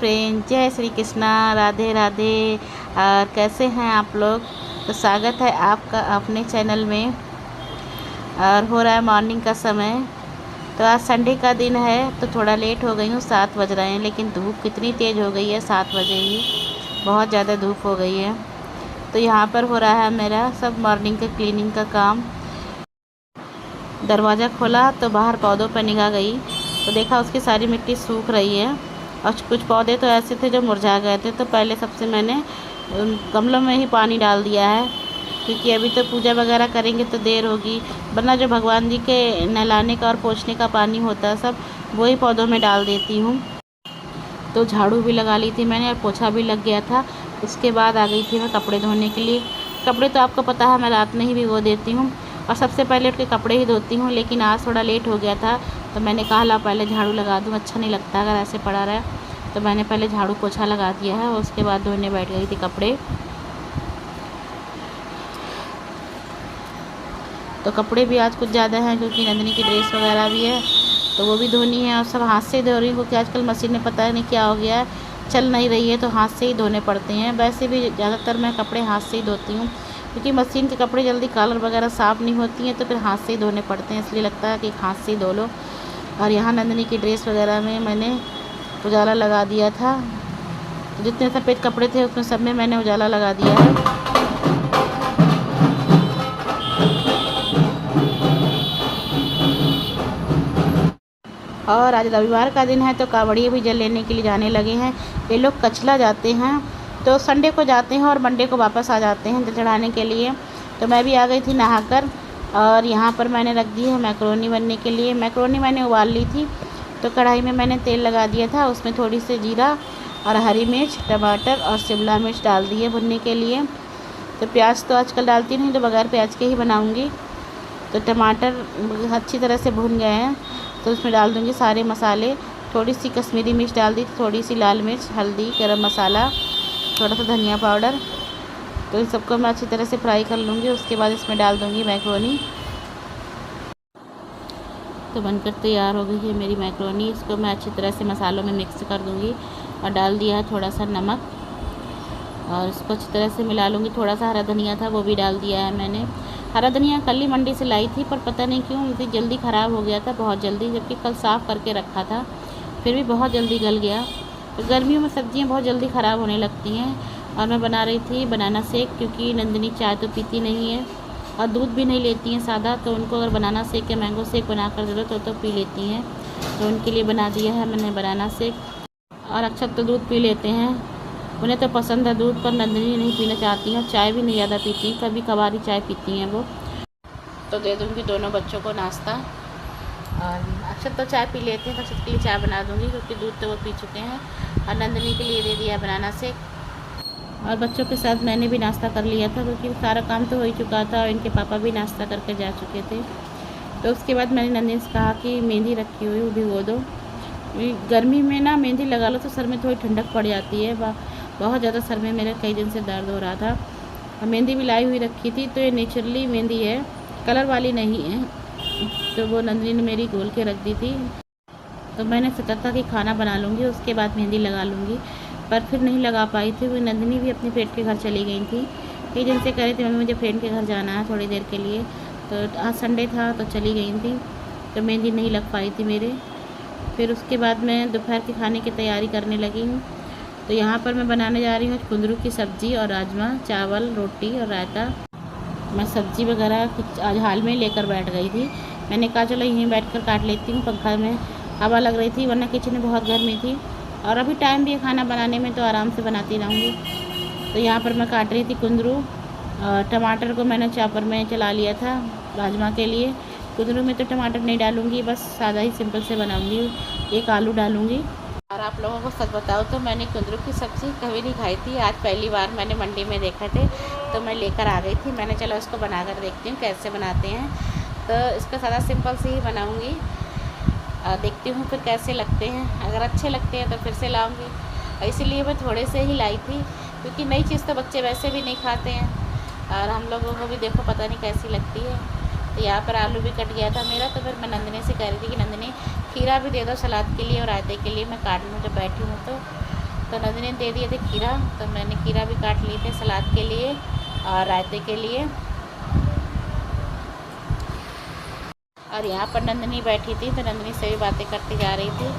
Friend, जय श्री कृष्णा, राधे राधे। और कैसे हैं आप लोग? तो स्वागत है आपका अपने चैनल में। और हो रहा है मॉर्निंग का समय। तो आज संडे का दिन है तो थोड़ा लेट हो गई हूँ, 7 बज रहे हैं। लेकिन धूप कितनी तेज़ हो गई है, 7 बजे ही बहुत ज़्यादा धूप हो गई है। तो यहाँ पर हो रहा है मेरा सब मॉर्निंग का क्लीनिंग का काम। दरवाज़ा खोला तो बाहर पौधों पर निगाह गई तो देखा उसकी सारी मिट्टी सूख रही है। और कुछ पौधे तो ऐसे थे जो मुरझा गए थे, तो पहले सबसे मैंने उन गमलों में ही पानी डाल दिया है, क्योंकि अभी तो पूजा वगैरह करेंगे तो देर होगी। वरना जो भगवान जी के नहलाने का और पोंछने का पानी होता है सब वही पौधों में डाल देती हूँ। तो झाड़ू भी लगा ली थी मैंने और पोछा भी लग गया था। उसके बाद आ गई थी मैं कपड़े धोने के लिए। कपड़े तो आपको पता है मैं रात में ही भिगो देती हूँ और सबसे पहले उठ के कपड़े ही धोती हूँ। लेकिन आज थोड़ा लेट हो गया था तो मैंने कहा ला पहले झाड़ू लगा दूँ, अच्छा नहीं लगता अगर ऐसे पड़ा रहा। तो मैंने पहले झाड़ू पोछा लगा दिया है और उसके बाद धोने बैठ गई थी कपड़े। तो कपड़े भी आज कुछ ज़्यादा हैं क्योंकि नंदिनी की ड्रेस वगैरह भी है तो वो भी धोनी है। और सब हाथ से धो रही हूँ क्योंकि आजकल मशीन में पता नहीं क्या हो गया है, चल नहीं रही है, तो हाथ से ही धोने पड़ते हैं। वैसे भी ज़्यादातर मैं कपड़े हाथ से ही धोती हूँ क्योंकि मशीन के कपड़े जल्दी कलर वगैरह साफ़ नहीं होती हैं, तो फिर हाथ से ही धोने पड़ते हैं। इसलिए लगता है कि हाथ से ही धो लो। और यहाँ नंदिनी की ड्रेस वगैरह में मैंने उजाला लगा दिया था। तो जितने सफ़ेद कपड़े थे उसमें सब में मैंने उजाला लगा दिया है। और आज रविवार का दिन है तो कावड़िए भी जल लेने के लिए जाने लगे हैं। ये लोग कचला जाते हैं तो संडे को जाते हैं और मंडे को वापस आ जाते हैं जल चढ़ाने के लिए। तो मैं भी आ गई थी नहाकर और यहाँ पर मैंने रख दी है मैक्रोनी बनने के लिए। मैक्रोनी मैंने उबाल ली थी तो कढ़ाई में मैंने तेल लगा दिया था, उसमें थोड़ी सी जीरा और हरी मिर्च, टमाटर और शिमला मिर्च डाल दिए भुनने के लिए। तो प्याज तो आजकल डालती नहीं, तो बगैर प्याज के ही बनाऊँगी। तो टमाटर अच्छी तरह से भुन गए हैं तो उसमें डाल दूँगी सारे मसाले। थोड़ी सी कश्मीरी मिर्च डाल दी, थोड़ी सी लाल मिर्च, हल्दी, गरम मसाला, थोड़ा सा धनिया पाउडर। तो इन सबको मैं अच्छी तरह से फ्राई कर लूँगी। उसके बाद इसमें डाल दूँगी मैक्रोनी। तो बनकर तैयार हो गई है मेरी मैक्रोनी। इसको मैं अच्छी तरह से मसालों में मिक्स कर दूँगी और डाल दिया है थोड़ा सा नमक और इसको अच्छी तरह से मिला लूँगी। थोड़ा सा हरा धनिया था वो भी डाल दिया है मैंने। हरा धनिया कल ही मंडी से लाई थी पर पता नहीं क्यों इतनी जल्दी ख़राब हो गया था, बहुत जल्दी, जबकि कल साफ़ करके रखा था फिर भी बहुत जल्दी गल गया। तो गर्मियों में सब्जियां बहुत जल्दी ख़राब होने लगती हैं। और मैं बना रही थी बनाना शेक, क्योंकि नंदिनी चाय तो पीती नहीं है और दूध भी नहीं लेती हैं सादा, तो उनको अगर बनाना शेक या मैंगो शेक बना कर दे दो तो पी लेती हैं। तो उनके लिए बना दिया है मैंने बनाना शेक। और अक्षत तो दूध पी लेते हैं, उन्हें तो पसंद है दूध, पर नंदिनी नहीं पीना चाहती हैं। चाय भी नहीं ज़्यादा पीती, कभी कभार ही चाय पीती हैं वो। तो दे दूँगी दोनों बच्चों को नाश्ता। और अक्षत तो चाय पी लेते हैं तो अक्षत के लिए चाय बना दूँगी क्योंकि दूध तो वो पी चुके हैं। और नंदिनी के लिए दे दिया बनाना शेक। और बच्चों के साथ मैंने भी नाश्ता कर लिया था क्योंकि सारा काम तो हो ही चुका था और इनके पापा भी नाश्ता करके जा चुके थे। तो उसके बाद मैंने नंदिनी से कहा कि मेहंदी रखी हुई वो भिगो दो। गर्मी में ना मेहंदी लगा लो तो सर में थोड़ी ठंडक पड़ जाती है। बहुत ज़्यादा सर में मेरे कई दिन से दर्द हो रहा था। और मेहंदी भी लाई हुई रखी थी, तो ये नेचुरली मेहंदी है, कलर वाली नहीं है। तो वो नंदिनी ने मेरी घोल के रख दी थी। तो मैंने सोचा था कि खाना बना लूँगी उसके बाद मेहंदी लगा लूँगी, पर फिर नहीं लगा पाई थी। वो नंदिनी भी अपने फ्रेंड के घर चली गई थी। कई दिन से कह रही थी मम्मी मुझे फ्रेंड के घर जाना है थोड़ी देर के लिए, तो आज संडे था तो चली गई थी, तो मेहंदी नहीं लग पाई थी मेरे। फिर उसके बाद मैं दोपहर के खाने की तैयारी करने लगी हूँ। तो यहाँ पर मैं बनाने जा रही हूँ कुंदरू की सब्ज़ी और राजमा चावल, रोटी और रायता। मैं सब्ज़ी वगैरह आज हाल में लेकर बैठ गई थी। मैंने कहा चलो यहीं बैठकर काट लेती हूँ, पंखा में हवा लग रही थी, वरना किचन में बहुत गर्मी थी और अभी टाइम भी है खाना बनाने में, तो आराम से बनाती रहूँगी। तो यहाँ पर मैं काट रही थी कुंदरू। टमाटर को मैंने चॉपर में चला लिया था राजमा के लिए। कुंदरू में तो टमाटर नहीं डालूँगी, बस सादा ही सिंपल से बनाऊँगी। एक आलू डालूँगी। और आप लोगों को सच बताऊँ तो मैंने कुंदरू की सब्ज़ी कभी नहीं खाई थी। आज पहली बार मैंने मंडी में देखा थे तो मैं लेकर आ गई थी। मैंने चलो इसको बना कर देखती हूँ कैसे बनाते हैं। तो इसको सादा सिंपल से ही बनाऊँगी, देखती हूँ फिर कैसे लगते हैं। अगर अच्छे लगते हैं तो फिर से लाऊँगी। इसीलिए मैं थोड़े से ही लाई थी क्योंकि नई चीज़ तो बच्चे वैसे भी नहीं खाते हैं और हम लोगों को भी देखो पता नहीं कैसी लगती है। तो यहाँ पर आलू भी कट गया था मेरा, तो फिर मैं नंदिनी से कह रही थी कि नंदिनी खीरा भी दे दो सलाद के लिए और रायते के लिए, मैं काटने जब बैठी हूँ तो नंदिनी ने दे दिए थे खीरा, तो मैंने खीरा भी काट लिए थे सलाद के लिए और रायते के लिए। और यहाँ पर नंदिनी बैठी थी, तो नंदिनी से भी बातें करती जा रही थी।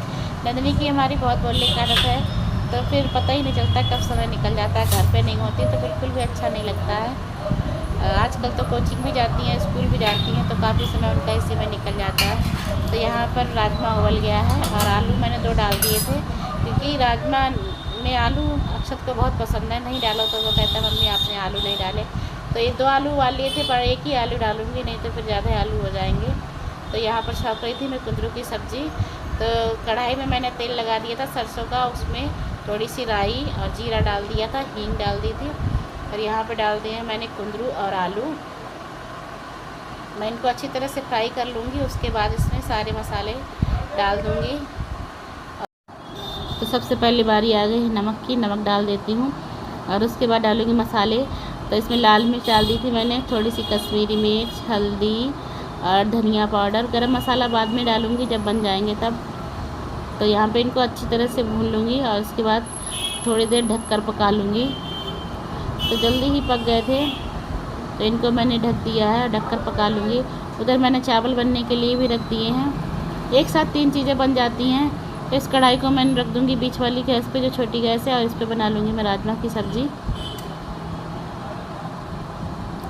नंदिनी की हमारी बहुत बोलने की आदत है, तो फिर पता ही नहीं चलता कब समय निकल जाता है। घर पे नहीं होती तो बिल्कुल भी अच्छा नहीं लगता है। आजकल तो कोचिंग भी जाती हैं, स्कूल भी जाती हैं, तो काफ़ी समय उनका इसी में निकल जाता है। तो यहाँ पर राजमा उबल गया है और आलू मैंने 2 डाल दिए थे, क्योंकि राजमा में आलू अक्षत को बहुत पसंद है। नहीं डालो तो वो कहता है मम्मी आपने आलू नहीं डाले। तो ये 2 आलू उबाल लिए थे, पर एक ही आलू डालूँगी, नहीं तो फिर ज़्यादा आलू हो जाएंगे। तो यहाँ पर छौंक रही थी मैं कुंदरू की सब्ज़ी। तो कढ़ाई में मैंने तेल लगा दिया था सरसों का, उसमें थोड़ी सी राई और जीरा डाल दिया था, हींग डाल दी थी। और यहाँ पे डाल दिए हैं मैंने कुंदरू और आलू। मैं इनको अच्छी तरह से फ्राई कर लूँगी, उसके बाद इसमें सारे मसाले डाल दूँगी। तो सबसे पहली बारी आ गई नमक की, नमक डाल देती हूँ और उसके बाद डालूँगी मसाले। तो इसमें लाल मिर्च डाल दी थी मैंने, थोड़ी सी कश्मीरी मिर्च, हल्दी और धनिया पाउडर। गरम मसाला बाद में डालूँगी जब बन जाएंगे तब। तो यहाँ पे इनको अच्छी तरह से भून लूँगी और उसके बाद थोड़ी देर ढककर पका लूँगी। तो जल्दी ही पक गए थे, तो इनको मैंने ढक दिया है, ढककर पका लूँगी। उधर मैंने चावल बनने के लिए भी रख दिए हैं। एक साथ 3 चीज़ें बन जाती हैं। तो इस कढ़ाई को मैंने रख दूँगी बीच वाली गैस पे, जो छोटी गैस है, और इस पर बना लूँगी मैं राजमा की सब्ज़ी।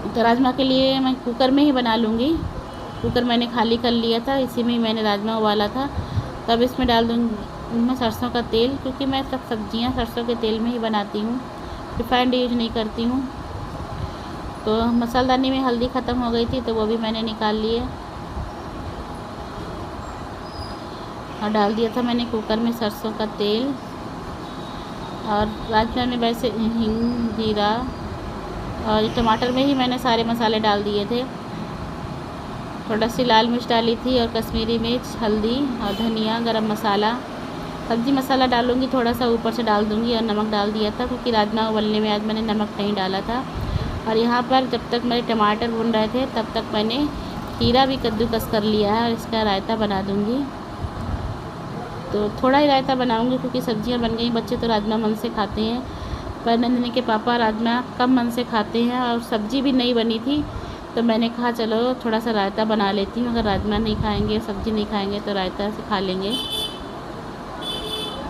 तो राजमा के लिए मैं कुकर में ही बना लूँगी। कुकर मैंने खाली कर लिया था, इसी में ही मैंने राजमा उबाला था। तब इसमें डाल दूँगी मैं सरसों का तेल, क्योंकि मैं सब सब्ज़ियाँ सरसों के तेल में ही बनाती हूँ, रिफाइंड यूज नहीं करती हूँ। तो मसालदानी में हल्दी ख़त्म हो गई थी, तो वो भी मैंने निकाल लिए और डाल दिया था मैंने कुकर में सरसों का तेल। और राजमा में वैसे हींग, जीरा और टमाटर में ही मैंने सारे मसाले डाल दिए थे। थोड़ा सी लाल मिर्च डाली थी और कश्मीरी मिर्च, हल्दी और धनिया, गरम मसाला, सब्ज़ी मसाला डालूँगी, थोड़ा सा ऊपर से डाल दूँगी। और नमक डाल दिया था, क्योंकि राजमा उबलने में आज मैंने नमक नहीं डाला था। और यहाँ पर जब तक मेरे टमाटर भून रहे थे, तब तक मैंने खीरा भी कद्दूकस कर लिया है और इसका रायता बना दूँगी। तो थोड़ा ही रायता बनाऊँगी, क्योंकि सब्जियाँ बन गई। बच्चे तो राजमा मन से खाते हैं, पर नंदिनी के पापा राजमा कम मन से खाते हैं, और सब्ज़ी भी नहीं बनी थी। तो मैंने कहा चलो थोड़ा सा रायता बना लेती हूँ, अगर राजमा नहीं खाएंगे, सब्ज़ी नहीं खाएंगे, तो रायता से खा लेंगे।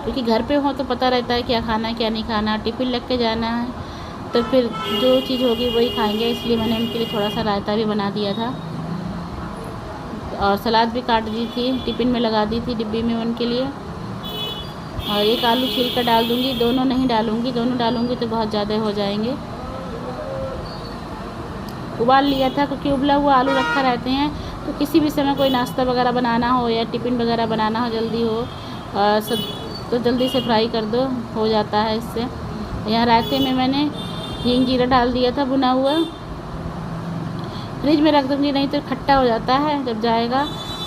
क्योंकि घर पे हो तो पता रहता है क्या खाना है क्या नहीं खाना, टिफ़िन लग के जाना है, तो फिर जो चीज़ होगी वही खाएंगे। इसलिए मैंने उनके लिए थोड़ा सा रायता भी बना दिया था और सलाद भी काट दी थी, टिफ़िन में लगा दी थी डिब्बी में उनके लिए। और एक आलू छील कर डाल दूँगी, दोनों नहीं डालूँगी, दोनों डालूँगी तो बहुत ज़्यादा हो जाएंगे। उबाल लिया था, क्योंकि उबला हुआ आलू रखा रहते हैं, तो किसी भी समय कोई नाश्ता वगैरह बनाना हो या टिफ़िन वगैरह बनाना हो, जल्दी हो सब, तो जल्दी से फ्राई कर दो, हो जाता है इससे। यहाँ रायते में मैंने हींग जीरा डाल दिया था भुना हुआ। फ्रिज में रख दूँगी, नहीं तो खट्टा हो जाता है। जब जाएगा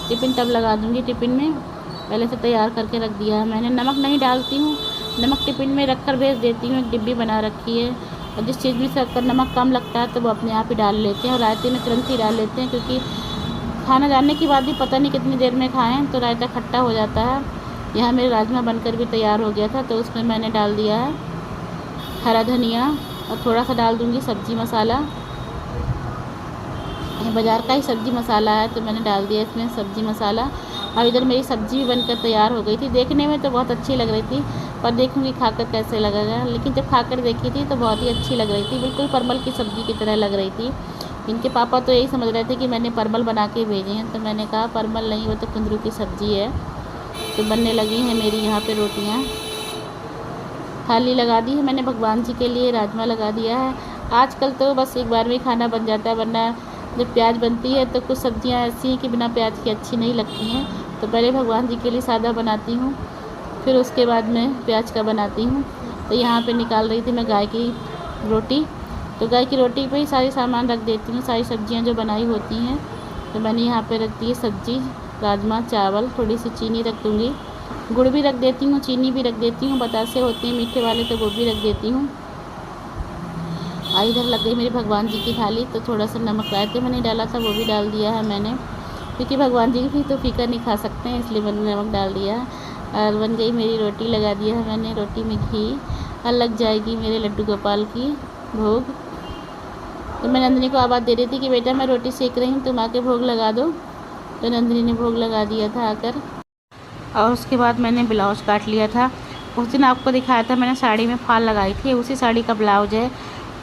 टिफ़िन तब लगा दूँगी टिफ़िन में, पहले से तैयार करके रख दिया है मैंने। नमक नहीं डालती हूँ, नमक टिफ़िन में रख कर भेज देती हूँ, एक डिब्बी बना रखी है। और जिस चीज़ में से अगर नमक कम लगता है तो वो अपने आप ही डाल लेते हैं, और रायते में तुरंत ही डाल लेते हैं, क्योंकि खाना डालने के बाद भी पता नहीं कितनी देर में खाएं तो रायता खट्टा हो जाता है। यहाँ मेरे राजमा बनकर भी तैयार हो गया था, तो उसमें मैंने डाल दिया है हरा धनिया और थोड़ा सा डाल दूँगी सब्ज़ी मसाला। बाज़ार का ही सब्ज़ी मसाला है, तो मैंने डाल दिया इसमें सब्ज़ी मसाला। अब इधर मेरी सब्ज़ी भी बनकर तैयार हो गई थी। देखने में तो बहुत अच्छी लग रही थी, पर देखूँगी खाकर कैसे लगेगा। लेकिन जब खाकर देखी थी तो बहुत ही अच्छी लग रही थी, बिल्कुल परमल की सब्ज़ी की तरह लग रही थी। इनके पापा तो यही समझ रहे थे कि मैंने परमल बना के भेजे हैं, तो मैंने कहा परमल नहीं, वो तो कुंदरू की सब्ज़ी है। तो बनने लगी हैं मेरी यहाँ पे रोटियाँ। थाली लगा दी है मैंने भगवान जी के लिए, राजमा लगा दिया है। आजकल तो बस एक बार में खाना बन जाता है, वरना जब प्याज बनती है तो कुछ सब्ज़ियाँ ऐसी हैं कि बिना प्याज की अच्छी नहीं लगती हैं। तो पहले भगवान जी के लिए सादा बनाती हूँ, फिर उसके बाद मैं प्याज का बनाती हूँ। तो यहाँ पे निकाल रही थी मैं गाय की रोटी। तो गाय की रोटी पे ही सारे सामान रख देती हूँ, सारी सब्जियाँ जो बनाई होती हैं। तो मैंने यहाँ पे रख दी है सब्ज़ी, राजमा, चावल, थोड़ी सी चीनी रख दूँगी, गुड़ भी रख देती हूँ, चीनी भी रख देती हूँ, बतासे होते हैं मीठे वाले तो वो भी रख देती हूँ। इधर लग गई मेरी भगवान जी की थाली। तो थोड़ा सा नमक रायते मैंने डाला था वो भी डाल दिया है मैंने, क्योंकि भगवान जी भी तो फीका नहीं खा सकते हैं, इसलिए मैंने नमक डाल दिया है। और बन गई मेरी रोटी, लगा दिया है मैंने रोटी में घी, और लग जाएगी मेरे लड्डू गोपाल की भोग। तो मैं नंदिनी को आवाज़ दे रही थी कि बेटा मैं रोटी सेक रही हूँ, तुम आके भोग लगा दो। तो नंदिनी ने भोग लगा दिया था आकर। और उसके बाद मैंने ब्लाउज़ काट लिया था। उस दिन आपको दिखाया था मैंने साड़ी में फाल लगाई थी, उसी साड़ी का ब्लाउज़ है।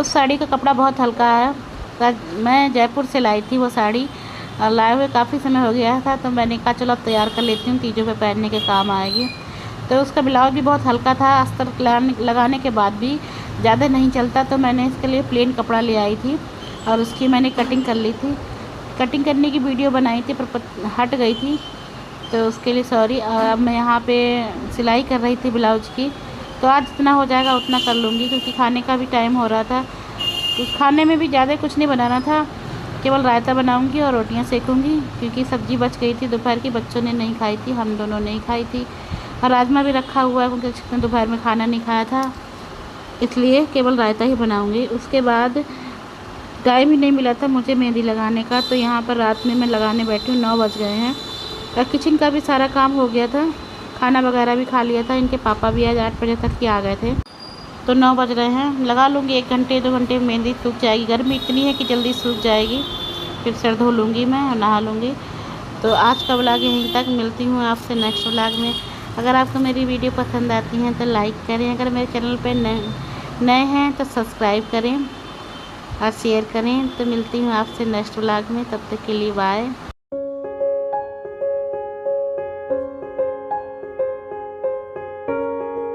उस साड़ी का कपड़ा बहुत हल्का है, मैं जयपुर से लाई थी वो साड़ी, और लाए हुए काफ़ी समय हो गया था। तो मैंने कहा चलो अब तैयार कर लेती हूँ, तीजों पे पहनने के काम आएगी। तो उसका ब्लाउज़ भी बहुत हल्का था, अस्तर लगाने के बाद भी ज़्यादा नहीं चलता। तो मैंने इसके लिए प्लेन कपड़ा ले आई थी और उसकी मैंने कटिंग कर ली थी। कटिंग करने की वीडियो बनाई थी पर हट गई थी, तो उसके लिए सॉरी। और अब मैं यहाँ पे सिलाई कर रही थी ब्लाउज की। तो आज जितना हो जाएगा उतना कर लूँगी, क्योंकि खाने का भी टाइम हो रहा था। तो खाने में भी ज़्यादा कुछ नहीं बनाना था, केवल रायता बनाऊँगी और रोटियाँ सेकूँगी, क्योंकि सब्ज़ी बच गई थी दोपहर की, बच्चों ने नहीं खाई थी, हम दोनों नहीं खाई थी। और राजमा भी रखा हुआ है, क्योंकि दोपहर में खाना नहीं खाया था, इसलिए केवल रायता ही बनाऊँगी। उसके बाद टाइम ही नहीं मिला था मुझे मेहंदी लगाने का। तो यहाँ पर रात में मैं लगाने बैठी हूँ, 9 बज गए हैं। और किचन का भी सारा काम हो गया था, खाना वगैरह भी खा लिया था। इनके पापा भी आज 8 बजे तक ही आ गए थे। तो 9 बज रहे हैं, लगा लूँगी 1 घंटे 2 घंटे में मेहंदी सूख जाएगी। गर्मी इतनी है कि जल्दी सूख जाएगी, फिर सर धो लूँगी मैं और नहा लूँगी। तो आज का व्लॉग यहीं तक, मिलती हूँ आपसे नेक्स्ट व्लॉग में। अगर आपको मेरी वीडियो पसंद आती हैं तो लाइक करें, अगर मेरे चैनल पर नए हैं तो सब्सक्राइब करें और शेयर करें। तो मिलती हूँ आपसे नेक्स्ट व्लॉग में, तब तक के लिए बाय।